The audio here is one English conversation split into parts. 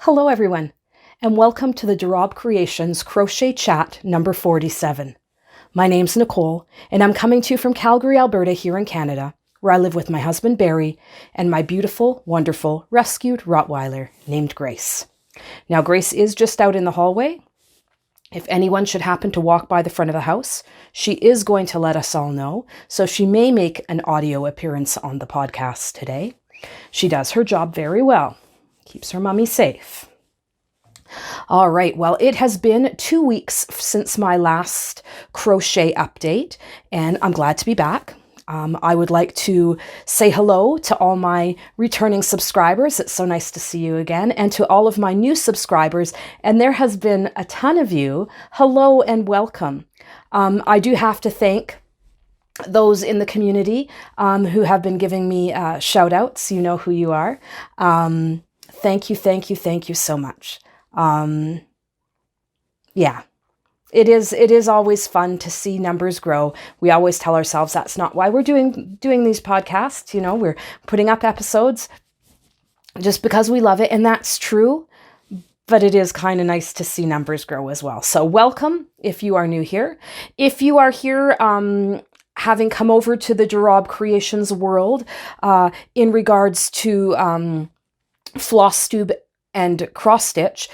Hello everyone, and welcome to the Rabe Creations Crochet Chat number 47. My name's Nicole, and I'm coming to you from Calgary, Alberta here in Canada, where I live with my husband Barry and my beautiful, wonderful, rescued Rottweiler named Grace. Now Grace is just out in the hallway. If anyone should happen to walk by the front of the house, she is going to let us all know, so she may make an audio appearance on the podcast today. She does her job very well. Keeps her mummy safe. All right, well, it has been 2 weeks since my last crochet update, and I'm glad to be back. I would like to say hello to all my returning subscribers. It's so nice to see you again. And to all of my new subscribers, and there has been a ton of you. Hello and welcome. I do have to thank those in the community who have been giving me shout outs. You know who you are. Thank you so much. Yeah, it is always fun to see numbers grow. We always tell ourselves that's not why we're doing these podcasts. You know, we're putting up episodes just because we love it, and that's true. But it is kind of nice to see numbers grow as well. So welcome if you are new here. If you are here, having come over to the Rabe Creations world in regards to floss tube and cross stitch.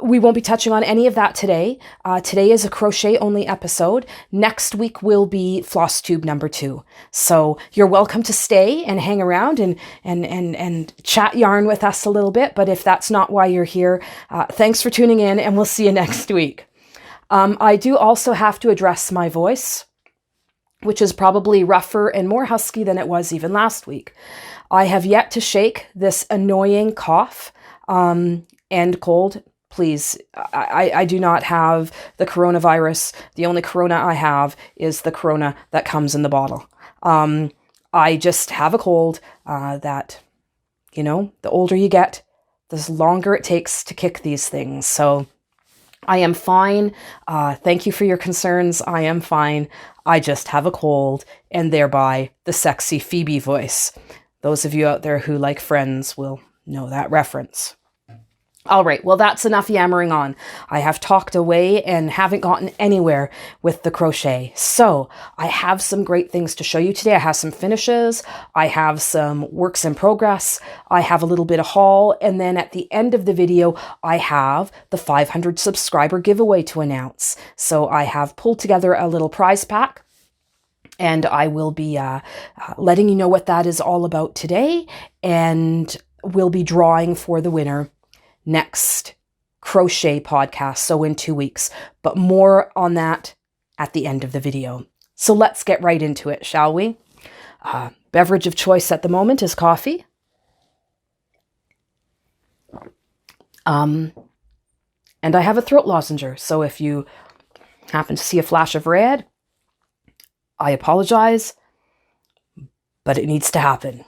We won't be touching on any of that today. Today is a crochet only episode. Next week will be floss tube number 2. So you're welcome to stay and hang around and chat yarn with us a little bit. But if that's not why you're here, thanks for tuning in, and we'll see you next week. I do also have to address my voice, which is probably rougher and more husky than it was even last week. I have yet to shake this annoying cough and cold. Please, I do not have the coronavirus. The only corona I have is the corona that comes in the bottle. I just have a cold that, you know, the older you get, the longer it takes to kick these things. So I am fine. Thank you for your concerns. I am fine. I just have a cold, and thereby the sexy Phoebe voice. Those of you out there who like Friends will know that reference. All right, well, that's enough yammering on. I have talked away and haven't gotten anywhere with the crochet. So I have some great things to show you today. I have some finishes. I have some works in progress. I have a little bit of haul. And then at the end of the video, I have the 500 subscriber giveaway to announce. So I have pulled together a little prize pack, and I will be letting you know what that is all about today. And we'll be drawing for the winner next crochet podcast, so in 2 weeks, but more on that at the end of the video. So let's get right into it, shall we? Beverage of choice at the moment is coffee. And I have a throat lozenger, so if you happen to see a flash of red, I apologize, but it needs to happen.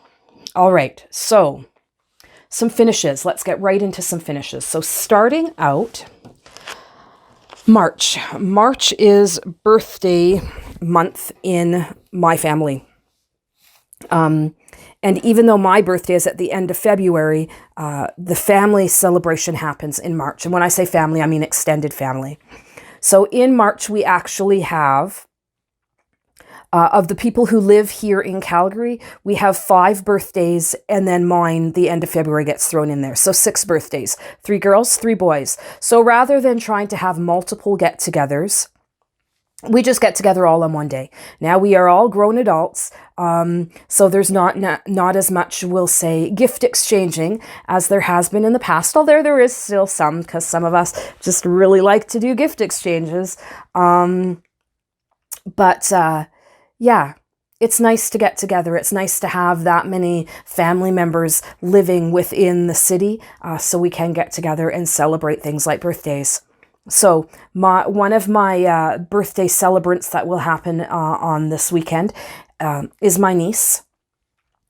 All right, so some finishes. Let's get right into some finishes. So starting out, March. March is birthday month in my family. And even though my birthday is at the end of February, the family celebration happens in March. And when I say family, I mean extended family. So in March, we actually have of the people who live here in Calgary, we have 5 birthdays, and then mine, the end of February, gets thrown in there. So 6 birthdays, 3 girls, 3 boys. So rather than trying to have multiple get-togethers, we just get together all on one day. Now we are all grown adults, so there's not as much, we'll say, gift exchanging as there has been in the past, although there is still some, because some of us just really like to do gift exchanges. Yeah, it's nice to get together. It's nice to have that many family members living within the city, so we can get together and celebrate things like birthdays. So one of my birthday celebrants that will happen on this weekend is my niece.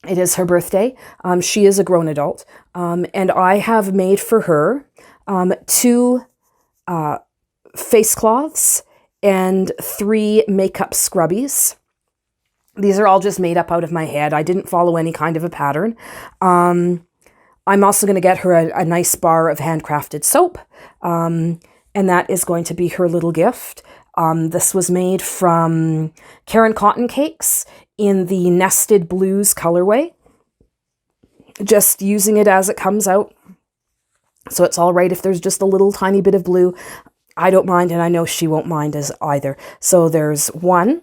It is her birthday. She is a grown adult, and I have made for her 2 face cloths and 3 makeup scrubbies. These are all just made up out of my head. I didn't follow any kind of a pattern. I'm also going to get her a nice bar of handcrafted soap, and that is going to be her little gift. This was made from Caron Cotton Cakes in the Nested Blues colorway. Just using it as it comes out. So it's all right if there's just a little tiny bit of blue. I don't mind, and I know she won't mind as either. So there's one,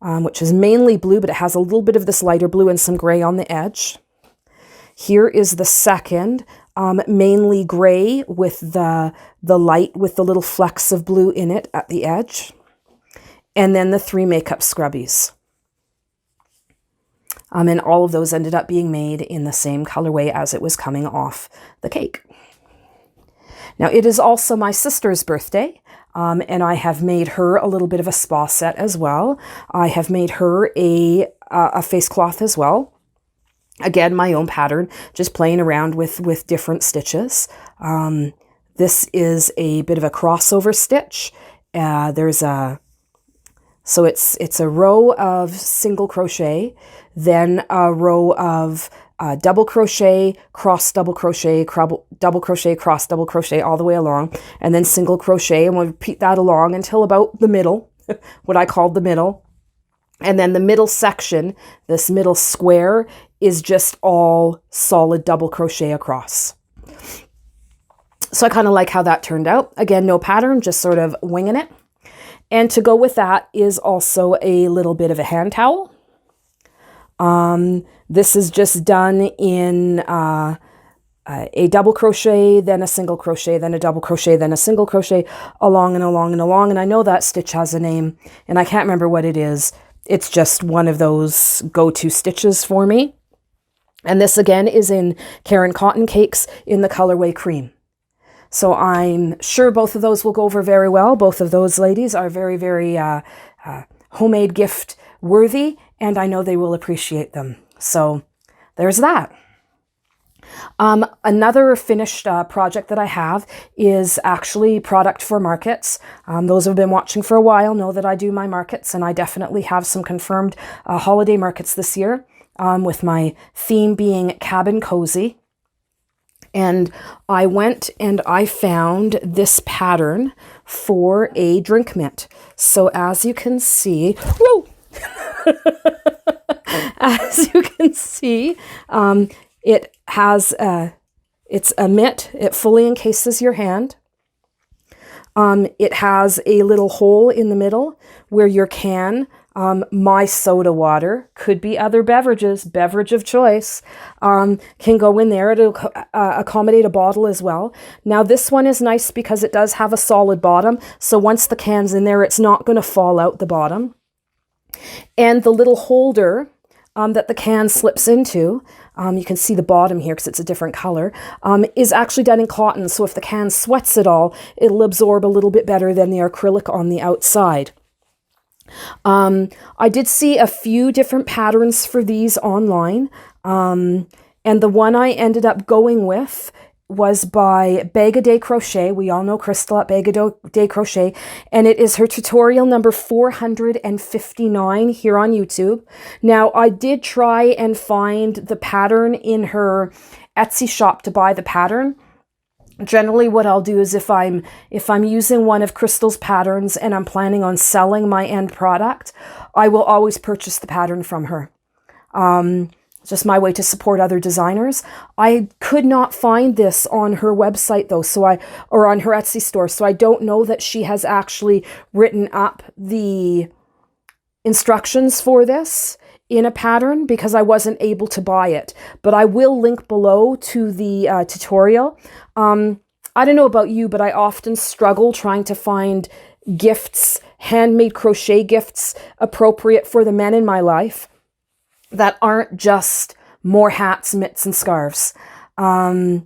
which is mainly blue, but it has a little bit of this lighter blue and some gray on the edge. Here is the second, mainly gray with the light with the little flecks of blue in it at the edge. And then the 3 makeup scrubbies. And all of those ended up being made in the same colorway as it was coming off the cake. Now, it is also my sister's birthday, and I have made her a little bit of a spa set as well. I have made her a face cloth as well. Again, my own pattern, just playing around with different stitches. This is a bit of a crossover stitch. So it's a row of single crochet, then a row of double crochet, cross double crochet, double crochet, cross double crochet all the way along, and then single crochet, and we'll repeat that along until about the middle, what I called the middle. And then the middle section, this middle square, is just all solid double crochet across. So I kind of like how that turned out. Again, no pattern, just sort of winging it. And to go with that is also a little bit of a hand towel. This is just done in a double crochet, then a single crochet, then a double crochet, then a single crochet, along and along and along. And I know that stitch has a name, and I can't remember what it is. It's just one of those go-to stitches for me. And this again is in Caron Cotton Cakes in the colorway Cream. So I'm sure both of those will go over very well. Both of those ladies are very, very homemade gift worthy, and I know they will appreciate them. So there's that. Another finished project that I have is actually product for markets. Those who have been watching for a while know that I do my markets, and I definitely have some confirmed holiday markets this year, with my theme being cabin cozy. And I went and I found this pattern for a drink mint. So as you can see, whoa! As you can see, it has it's a mitt. It fully encases your hand. It has a little hole in the middle where your can, my soda water, could be other beverages, beverage of choice, can go in there. It'll accommodate a bottle as well. Now this one is nice because it does have a solid bottom. So once the can's in there, it's not going to fall out the bottom. And the little holder that the can slips into, you can see the bottom here because it's a different color, is actually done in cotton. So if the can sweats at all, it'll absorb a little bit better than the acrylic on the outside. I did see a few different patterns for these online, and the one I ended up going with was by Bag a Day Crochet. We all know Crystal at Bag a Day Crochet, and it is her tutorial number 459 here on YouTube. Now, I did try and find the pattern in her Etsy shop to buy the pattern. Generally, what I'll do is if I'm using one of Crystal's patterns and I'm planning on selling my end product, I will always purchase the pattern from her. It's just my way to support other designers. I could not find this on her website though, or on her Etsy store, so I don't know that she has actually written up the instructions for this in a pattern because I wasn't able to buy it, but I will link below to the tutorial. I don't know about you, but I often struggle trying to find gifts, handmade crochet gifts appropriate for the men in my life that aren't just more hats, mitts, and scarves. I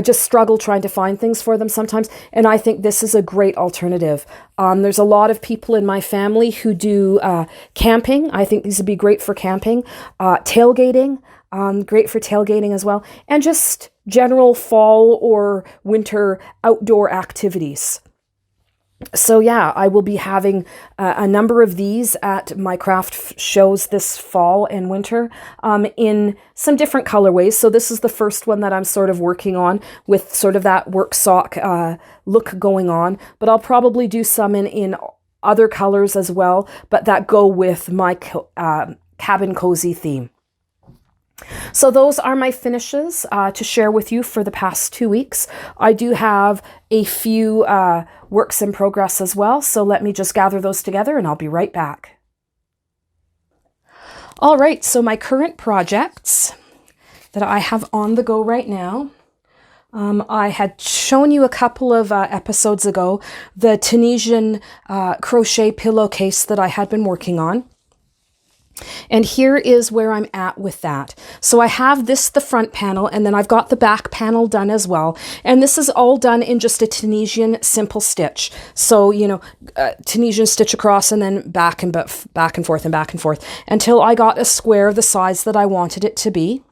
just struggle trying to find things for them sometimes, and I think this is a great alternative. There's a lot of people in my family who do camping. I think these would be great for camping. Tailgating, great for tailgating as well, and just general fall or winter outdoor activities. So yeah, I will be having a number of these at my craft shows this fall and winter in some different colorways. So this is the first one that I'm sort of working on with sort of that work sock look going on. But I'll probably do some in other colors as well, but that go with my cabin cozy theme. So those are my finishes to share with you for the past 2 weeks. I do have a few works in progress as well, so let me just gather those together and I'll be right back. All right, so my current projects that I have on the go right now. I had shown you a couple of episodes ago the Tunisian crochet pillowcase that I had been working on. And here is where I'm at with that. So I have the front panel, and then I've got the back panel done as well. And this is all done in just a Tunisian simple stitch. So, you know, Tunisian stitch across and then back and forth and back and forth until I got a square the size that I wanted it to be.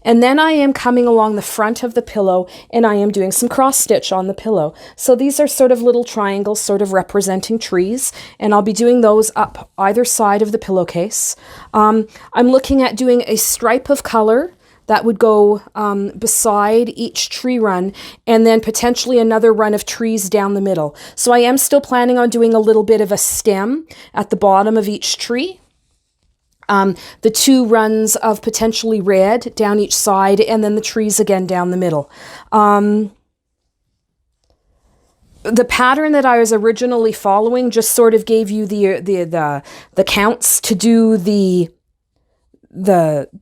And then I am coming along the front of the pillow and I am doing some cross stitch on the pillow. So these are sort of little triangles sort of representing trees, and I'll be doing those up either side of the pillowcase. I'm looking at doing a stripe of color that would go beside each tree run, and then potentially another run of trees down the middle. So I am still planning on doing a little bit of a stem at the bottom of each tree. The 2 runs of potentially red down each side, and then the trees again down the middle. The pattern that I was originally following just sort of gave you the counts to do the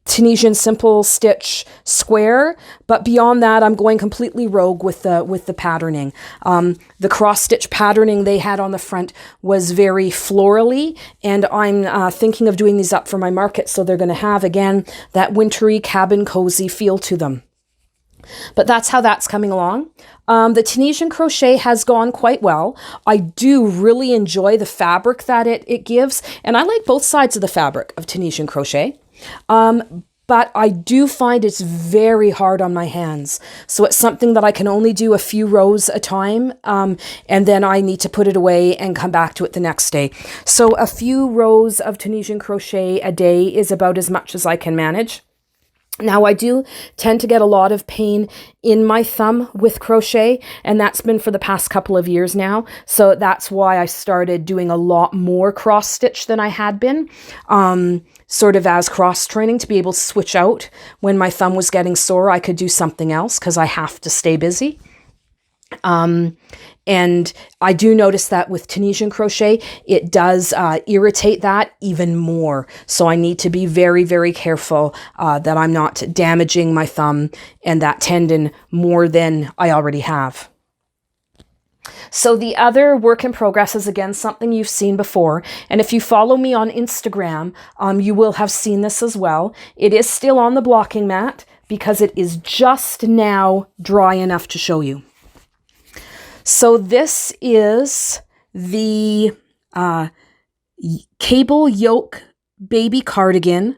Tunisian simple stitch square, but beyond that I'm going completely rogue with the patterning. The cross stitch patterning they had on the front was very florally, and I'm thinking of doing these up for my market, so they're going to have again that wintry cabin cozy feel to them. But that's how that's coming along. The Tunisian crochet has gone quite well. I do really enjoy the fabric that it gives, and I like both sides of the fabric of Tunisian crochet. But I do find it's very hard on my hands. So it's something that I can only do a few rows a time, and then I need to put it away and come back to it the next day. So a few rows of Tunisian crochet a day is about as much as I can manage. Now, I do tend to get a lot of pain in my thumb with crochet, and that's been for the past couple of years now. So that's why I started doing a lot more cross stitch than I had been, sort of as cross training to be able to switch out. When my thumb was getting sore, I could do something else because I have to stay busy. And I do notice that with Tunisian crochet, it does irritate that even more. So I need to be very, very careful that I'm not damaging my thumb and that tendon more than I already have. So the other work in progress is again something you've seen before. And if you follow me on Instagram, you will have seen this as well. It is still on the blocking mat because it is just now dry enough to show you. So this is the Cable Yoke Baby Cardigan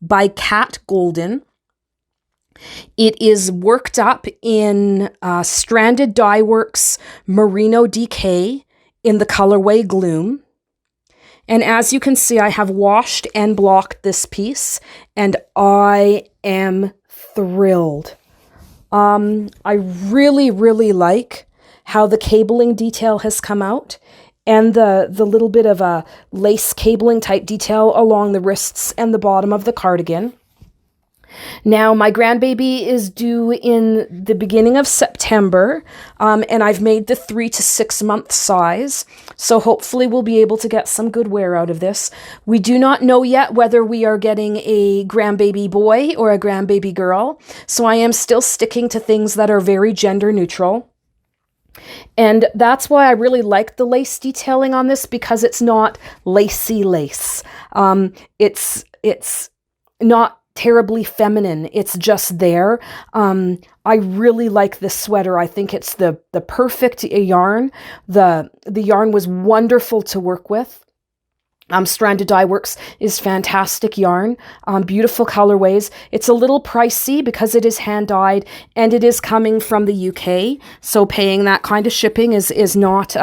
by Cat Goldin. It is worked up in Stranded Dyeworks Merino DK in the colorway Gloom. And as you can see, I have washed and blocked this piece, and I am thrilled. I really, really like how the cabling detail has come out, and the little bit of a lace cabling type detail along the wrists and the bottom of the cardigan. Now, my grandbaby is due in the beginning of September, and I've made the 3 to 6 month size, so hopefully we'll be able to get some good wear out of this. We do not know yet whether we are getting a grandbaby boy or a grandbaby girl, so I am still sticking to things that are very gender neutral. And that's why I really like the lace detailing on this, because it's not lacy lace. It's not terribly feminine. It's just there. I really like this sweater. I think it's the perfect yarn. The yarn was wonderful to work with. Stranded Dyeworks is fantastic yarn, beautiful colorways. It's a little pricey because it is hand dyed and it is coming from the UK. So paying that kind of shipping is not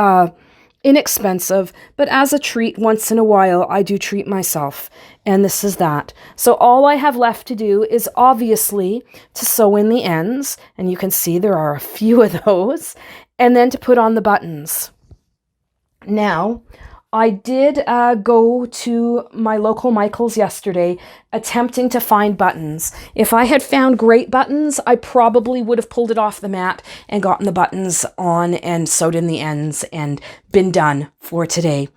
inexpensive, but as a treat once in a while, I do treat myself. And this is that. So all I have left to do is obviously to sew in the ends. And you can see there are a few of those. And then to put on the buttons. Now, I did go to my local Michael's yesterday attempting to find buttons. If I had found great buttons, I probably would have pulled it off the mat and gotten the buttons on and sewed in the ends and been done for today.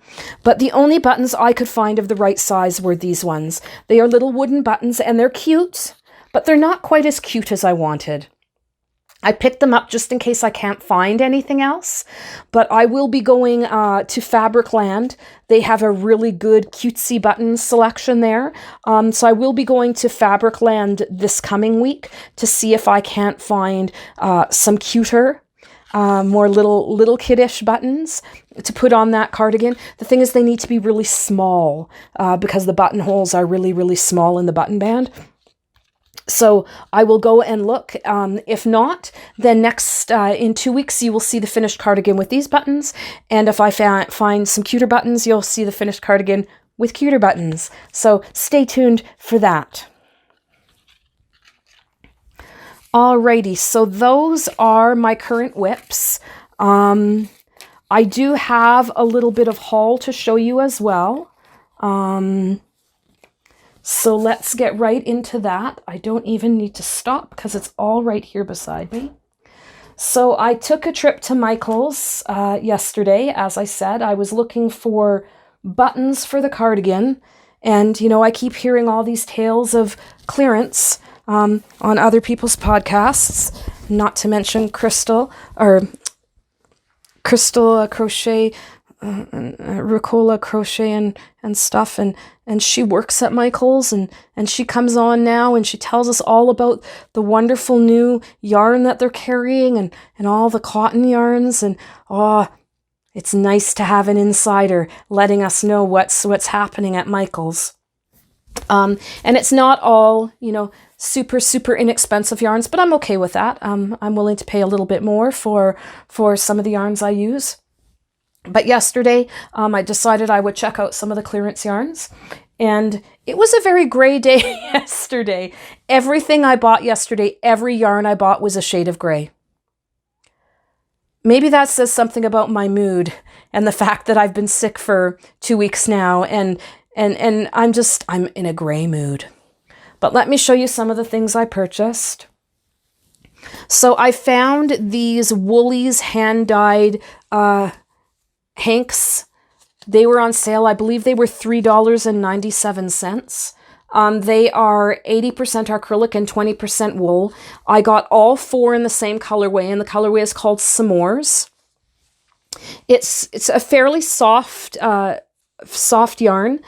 But the only buttons I could find of the right size were these ones. They are little wooden buttons and they're cute, but they're not quite as cute as I wanted. I picked them up just in case I can't find anything else, but I will be going to Fabricland. They have a really good cutesy button selection there. So I will be going to Fabricland this coming week to see if I can't find some cuter, more little kiddish buttons to put on that cardigan. The thing is they need to be really small because the buttonholes are really, really small in the button band. So I will go and look. If not, then next in 2 weeks, you will see the finished cardigan with these buttons. And if I find some cuter buttons, you'll see the finished cardigan with cuter buttons. So stay tuned for that. Alrighty, so those are my current whips. I do have a little bit of haul to show you as well. So let's get right into that. I don't even need to stop because it's all right here beside me. So I took a trip to Michael's yesterday. As I said, I was looking for buttons for the cardigan. And, you know, I keep hearing all these tales of clearance on other people's podcasts, not to mention Crystal Crochet, Ricola Crochet and stuff, and she works at Michael's and she comes on now and she tells us all about the wonderful new yarn that they're carrying and all the cotton yarns, and it's nice to have an insider letting us know what's happening at Michael's. And it's not all, you know, super inexpensive yarns, but I'm okay with that. I'm willing to pay a little bit more for some of the yarns I use. But yesterday, I decided I would check out some of the clearance yarns, and it was a very gray day yesterday. Everything I bought yesterday, every yarn I bought was a shade of gray. Maybe that says something about my mood and the fact that I've been sick for 2 weeks now, and I'm in a gray mood. But let me show you some of the things I purchased. So I found these Woolies hand-dyed hanks. They were on sale. I believe they were $3.97. They are 80% acrylic and 20% wool. I got all 4 in the same colorway, and the colorway is called S'mores. It's a fairly soft yarn.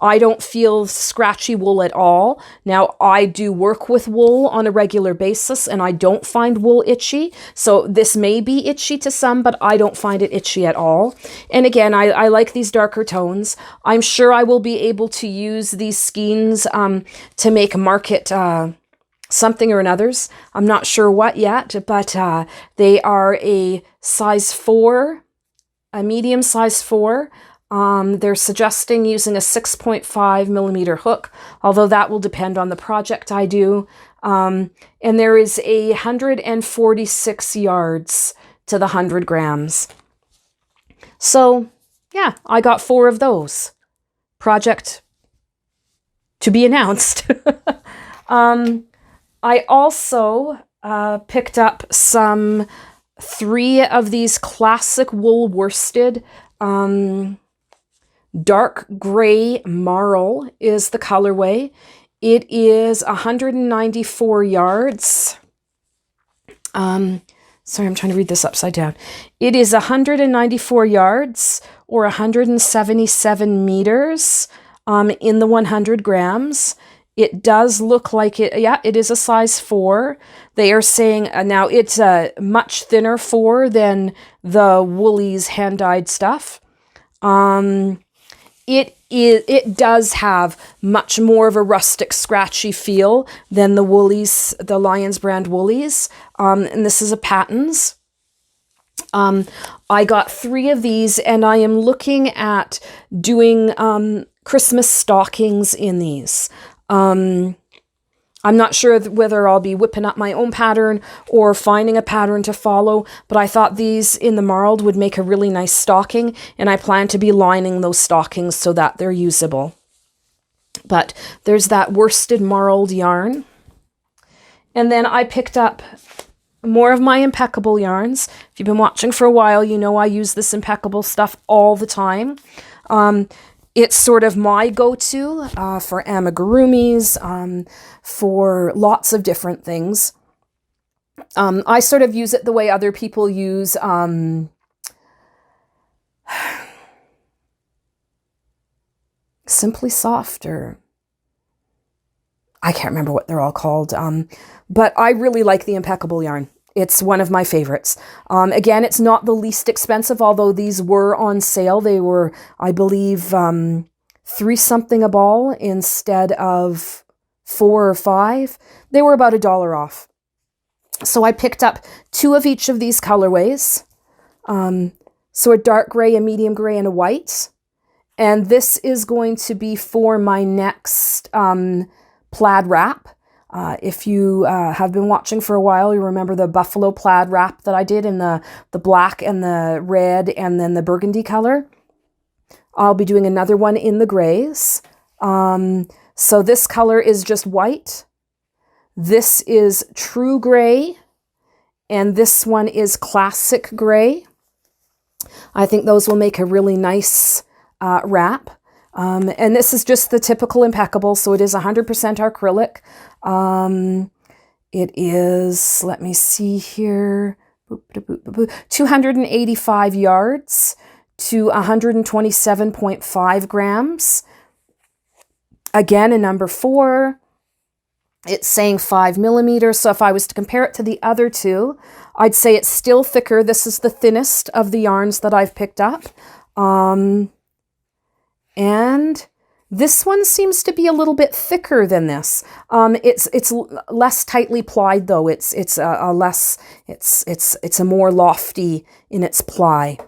I don't feel scratchy wool at all. Now, I do work with wool on a regular basis, and I don't find wool itchy. So this may be itchy to some, but I don't find it itchy at all. And again, I like these darker tones. I'm sure I will be able to use these skeins to make market something or another's. I'm not sure what yet, but they are a size 4, a medium size 4. They're suggesting using a 6.5 millimeter hook, although that will depend on the project I do. And there is 146 yards to the 100 grams. So yeah, I got 4 of those. Project to be announced. I also picked up some 3 of these classic wool worsted. Dark gray marl is the colorway. It is 194 yards. Sorry, I'm trying to read this upside down. It is 194 yards or 177 meters in the 100 grams. It does look like it. Yeah, it is a size 4. They are saying now it's a much thinner 4 than the Woolies hand-dyed stuff. It does have much more of a rustic, scratchy feel than the Woolies, the Lions brand Woolies. And this is a Patons. I got 3 of these, and I am looking at doing Christmas stockings in these. I'm not sure whether I'll be whipping up my own pattern or finding a pattern to follow, but I thought these in the marled would make a really nice stocking, and I plan to be lining those stockings so that they're usable. But there's that worsted marled yarn. And then I picked up more of my Impeccable yarns. If you've been watching for a while, you know I use this Impeccable stuff all the time. It's sort of my go-to for amigurumis, for lots of different things. I sort of use it the way other people use Simply Soft, or I can't remember what they're all called, but I really like the Impeccable yarn. It's one of my favorites. Again, it's not the least expensive, although these were on sale. They were, I believe, 3 something a ball instead of 4 or 5. They were about $1 off. So I picked up 2 of each of these colorways. So a dark gray, a medium gray, and a white. And this is going to be for my next plaid wrap. If you have been watching for a while, you remember the buffalo plaid wrap that I did in the black and the red and then the burgundy color. I'll be doing another one in the grays. So this color is just white. This is true gray. And this one is classic gray. I think those will make a really nice wrap. And this is just the typical Impeccable, so it is 100% acrylic. It is, let me see here, 285 yards to 127.5 grams. Again, a number 4. It's saying 5 millimeters, so if I was to compare it to the other 2, I'd say it's still thicker. This is the thinnest of the yarns that I've picked up. And this one seems to be a little bit thicker than this. It's less tightly plied though. It's a more lofty in its ply.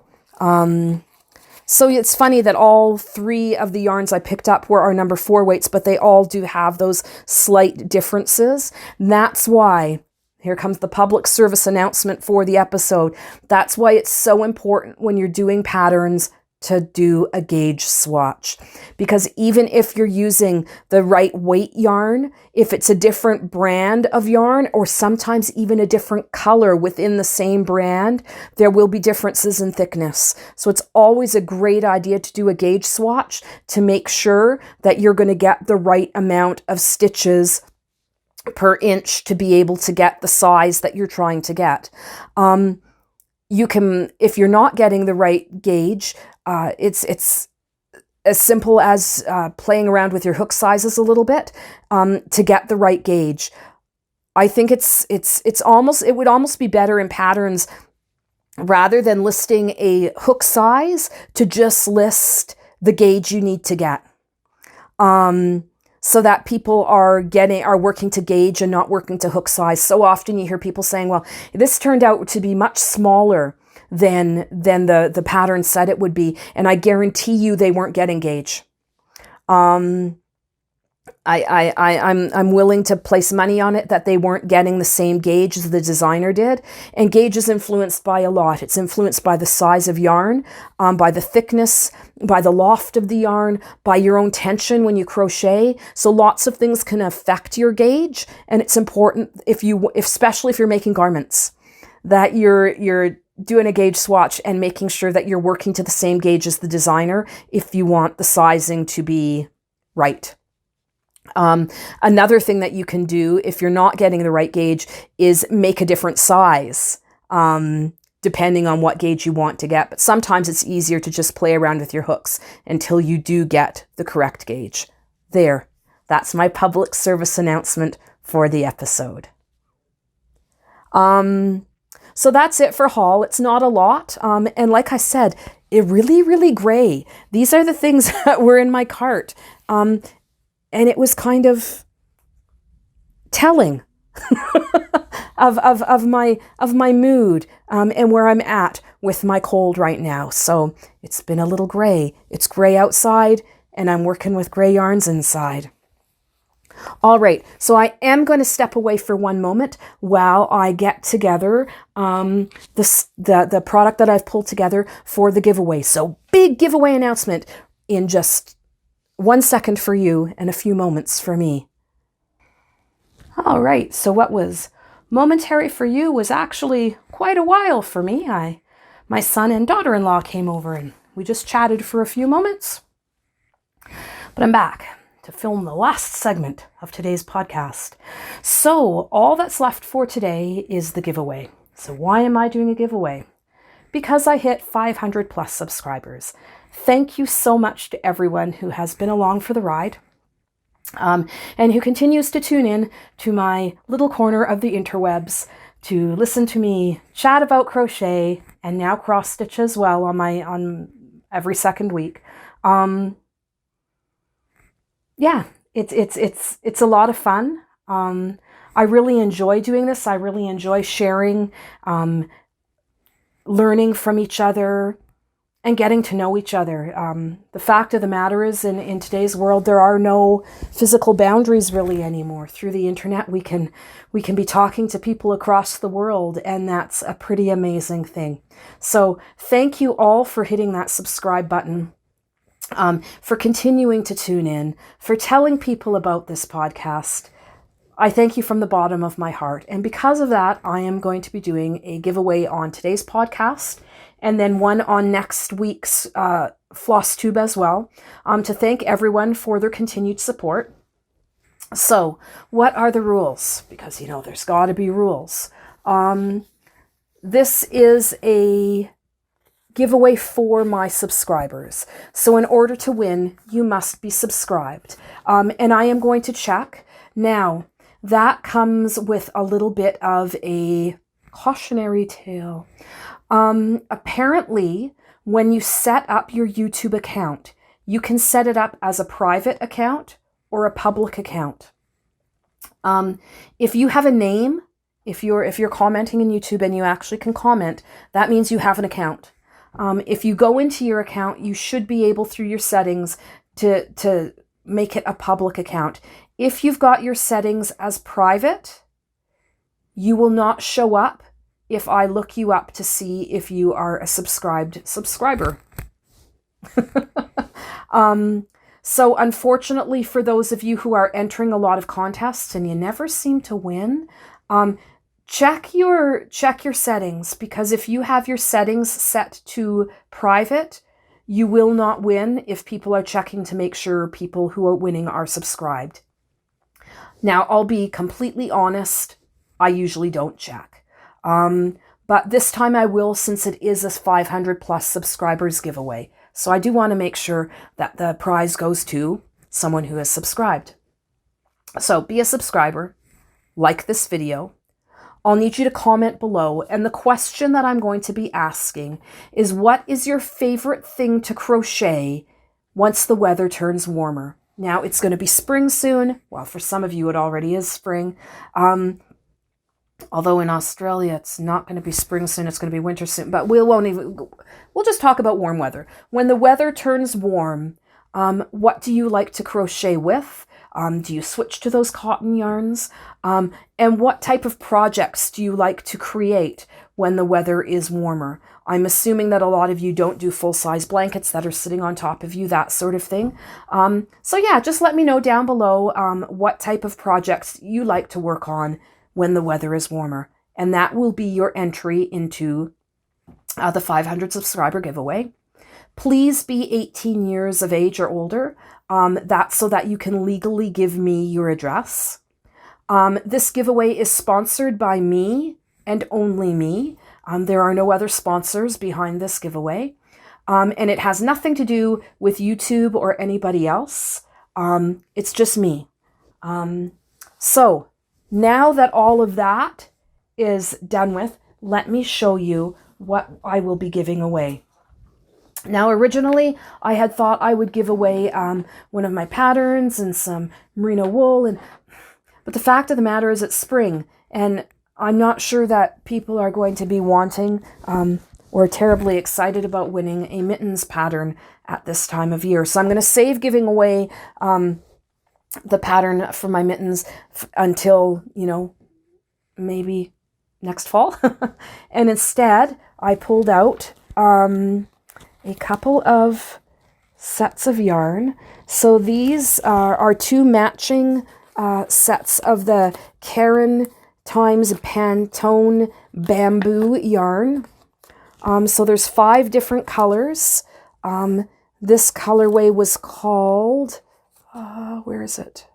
So it's funny that all 3 of the yarns I picked up were our number 4 weights, but they all do have those slight differences. That's why, here comes the public service announcement for the episode. That's why it's so important when you're doing patterns to do a gauge swatch, because even if you're using the right weight yarn, if it's a different brand of yarn or sometimes even a different color within the same brand, there will be differences in thickness. So it's always a great idea to do a gauge swatch to make sure that you're going to get the right amount of stitches per inch to be able to get the size that you're trying to get. You can, if you're not getting the right gauge, it's as simple as playing around with your hook sizes a little bit to get the right gauge. I think it would almost be better in patterns, rather than listing a hook size, to just list the gauge you need to get. So that people are working to gauge and not working to hook size. So often you hear people saying, well, this turned out to be much smaller than the pattern said it would be, and I guarantee you they weren't getting gauge. I'm willing to place money on it that they weren't getting the same gauge as the designer did. And gauge is influenced by a lot. It's influenced by the size of yarn, by the thickness, by the loft of the yarn, by your own tension when you crochet. So lots of things can affect your gauge, and it's important especially if you're making garments, that you're doing a gauge swatch and making sure that you're working to the same gauge as the designer if you want the sizing to be right. Another thing that you can do if you're not getting the right gauge is make a different size, depending on what gauge you want to get. But sometimes it's easier to just play around with your hooks until you do get the correct gauge. There, that's my public service announcement for the episode. So that's it for haul. It's not a lot. And like I said, it really gray. These are the things that were in my cart. And it was kind of telling of my mood and where I'm at with my cold right now. So it's been a little gray. It's gray outside, and I'm working with gray yarns inside. All right, so I am going to step away for one moment while I get together the product that I've pulled together for the giveaway. So big giveaway announcement in just 1 second for you and a few moments for me. All right, so what was momentary for you was actually quite a while for me. My son and daughter-in-law came over and we just chatted for a few moments. But I'm back to film the last segment of today's podcast. So all that's left for today is the giveaway. So why am I doing a giveaway? Because I hit 500 plus subscribers. Thank you so much to everyone who has been along for the ride and who continues to tune in to my little corner of the interwebs to listen to me chat about crochet and now cross stitch as well on every second week. Yeah, it's a lot of fun. I really enjoy doing this. I really enjoy sharing, learning from each other, and getting to know each other. The fact of the matter is, in today's world, there are no physical boundaries really anymore. Through the internet, we can be talking to people across the world, and that's a pretty amazing thing. So thank you all for hitting that subscribe button. For continuing to tune in, for telling people about this podcast. I thank you from the bottom of my heart. And because of that, I am going to be doing a giveaway on today's podcast and then one on next week's Floss Tube as well, to thank everyone for their continued support. So what are the rules? Because, there's got to be rules. This is a giveaway for my subscribers. So in order to win, you must be subscribed. And I am going to check. Now, that comes with a little bit of a cautionary tale. Apparently, when you set up your YouTube account, you can set it up as a private account or a public account. If you have a name, if you're commenting in YouTube and you actually can comment, that means you have an account. If you go into your account, you should be able through your settings to make it a public account. If you've got your settings as private, you will not show up if I look you up to see if you are a subscribed subscriber. So unfortunately, for those of you who are entering a lot of contests and you never seem to win, check your settings, because if you have your settings set to private, you will not win if people are checking to make sure people who are winning are subscribed. Now, I'll be completely honest, I usually don't check. But this time I will, since it is a 500 plus subscribers giveaway. So I do want to make sure that the prize goes to someone who has subscribed. So be a subscriber, like this video. I'll need you to comment below. And the question that I'm going to be asking is, what is your favorite thing to crochet once the weather turns warmer? Now, it's going to be spring soon. Well, for some of you, it already is spring. Although in Australia, it's not going to be spring soon. It's going to be winter soon. But we'll just talk about warm weather. When the weather turns warm, what do you like to crochet with? Do you switch to those cotton yarns? And what type of projects do you like to create when the weather is warmer? I'm assuming that a lot of you don't do full-size blankets that are sitting on top of you, that sort of thing. So yeah, just let me know down below what type of projects you like to work on when the weather is warmer. And that will be your entry into the 500 subscriber giveaway. Please be 18 years of age or older. That's so that you can legally give me your address. This giveaway is sponsored by me and only me. There are no other sponsors behind this giveaway. And it has nothing to do with YouTube or anybody else. It's just me. So now that all of that is done with, let me show you what I will be giving away. Now, originally, I had thought I would give away one of my patterns and some merino wool, but But the fact of the matter is it's spring, and I'm not sure that people are going to be wanting or terribly excited about winning a mittens pattern at this time of year. So I'm going to save giving away the pattern for my mittens until, you know, maybe next fall. And instead, I pulled out a couple of sets of yarn. So these are two matching sets of the Caron times Pantone bamboo yarn. So there's 5 different colors. This colorway was called, where is it?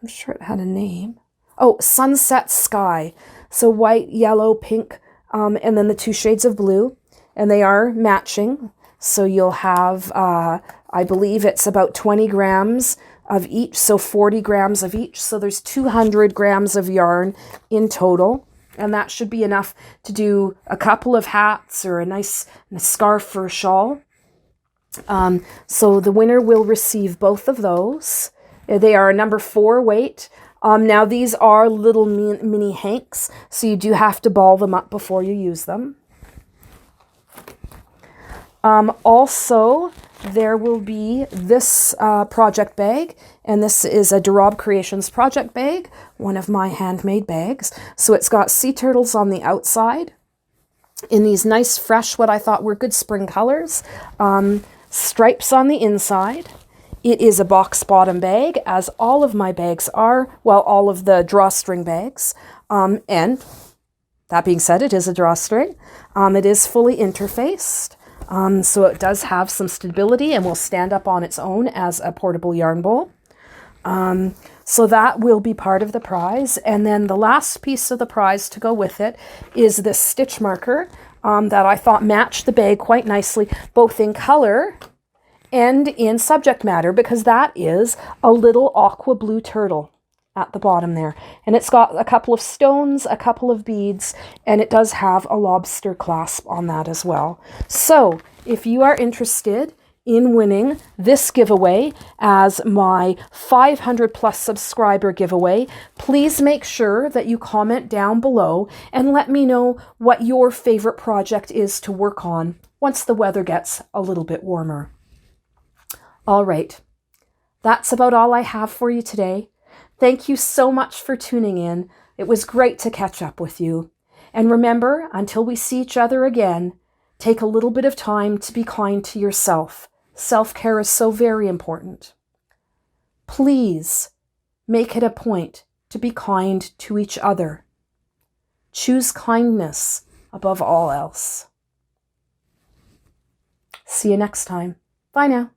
I'm sure it had a name. Oh, Sunset Sky. So white, yellow, pink, and then the 2 shades of blue. And they are matching. So you'll have, I believe it's about 20 grams of each. So 40 grams of each. So there's 200 grams of yarn in total. And that should be enough to do a couple of hats or a nice scarf or a shawl. So the winner will receive both of those. They are a number 4 weight. Now these are little mini hanks, so you do have to ball them up before you use them. Also, there will be this project bag, and this is a Rabe Creations project bag, one of my handmade bags. So it's got sea turtles on the outside in these nice, fresh, what I thought were good spring colors, stripes on the inside. It is a box bottom bag, as all of my bags are, well, all of the drawstring bags. And that being said, it is a drawstring. It is fully interfaced. So it does have some stability and will stand up on its own as a portable yarn bowl. So that will be part of the prize. And then the last piece of the prize to go with it is this stitch marker that I thought matched the bag quite nicely, both in color and in subject matter, because that is a little aqua blue turtle at the bottom there. And it's got a couple of stones, a couple of beads, and it does have a lobster clasp on that as well. So if you are interested in winning this giveaway as my 500 plus subscriber giveaway, please make sure that you comment down below and let me know what your favorite project is to work on once the weather gets a little bit warmer. All right, that's about all I have for you today. Thank you so much for tuning in. It was great to catch up with you. And remember, until we see each other again, take a little bit of time to be kind to yourself. Self-care is so very important. Please make it a point to be kind to each other. Choose kindness above all else. See you next time. Bye now.